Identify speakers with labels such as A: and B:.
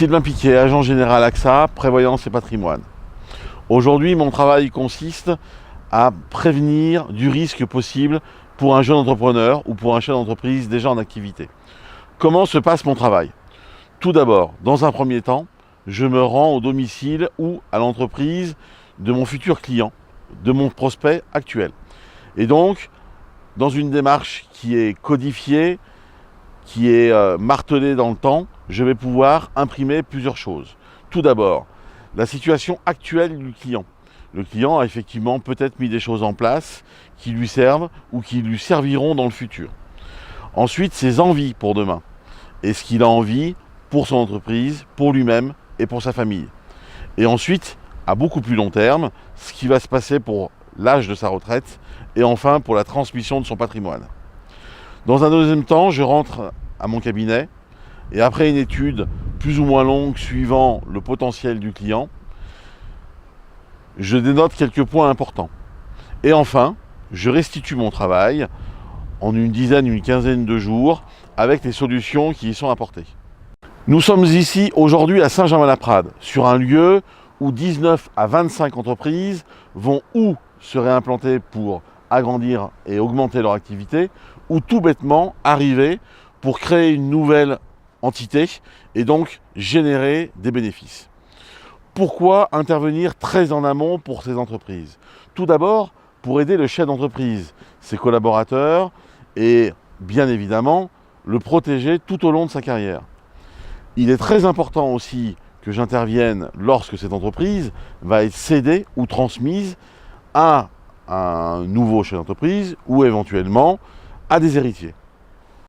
A: Sylvain Piquet, agent général AXA, prévoyance et patrimoine. Aujourd'hui, mon travail consiste à prévenir du risque possible pour un jeune entrepreneur ou pour un chef d'entreprise déjà en activité. Comment se passe mon travail? Tout d'abord, dans un premier temps, je me rends au domicile ou à l'entreprise de mon futur client, de mon prospect actuel. Et donc, dans une démarche qui est codifiée, qui est martelée dans le temps, je vais pouvoir imprimer plusieurs choses. Tout d'abord, la situation actuelle du client. Le client a effectivement peut-être mis des choses en place qui lui servent ou qui lui serviront dans le futur. Ensuite, ses envies pour demain et ce qu'il a envie pour son entreprise, pour lui-même et pour sa famille. Et ensuite, à beaucoup plus long terme, ce qui va se passer pour l'âge de sa retraite et enfin pour la transmission de son patrimoine. Dans un deuxième temps, je rentre à mon cabinet et après une étude plus ou moins longue suivant le potentiel du client, je dénote quelques points importants. Et enfin, je restitue mon travail en une dizaine, une quinzaine de jours avec les solutions qui y sont apportées. Nous sommes ici aujourd'hui à Saint-Germain-la-Prade, sur un lieu où 19 à 25 entreprises vont ou se réimplanter pour agrandir et augmenter leur activité, ou tout bêtement arriver pour créer une nouvelle entité et donc générer des bénéfices. Pourquoi intervenir très en amont pour ces entreprises? Tout d'abord, pour aider le chef d'entreprise, ses collaborateurs et bien évidemment le protéger tout au long de sa carrière. Il est très important aussi que j'intervienne lorsque cette entreprise va être cédée ou transmise à un nouveau chef d'entreprise ou éventuellement à des héritiers.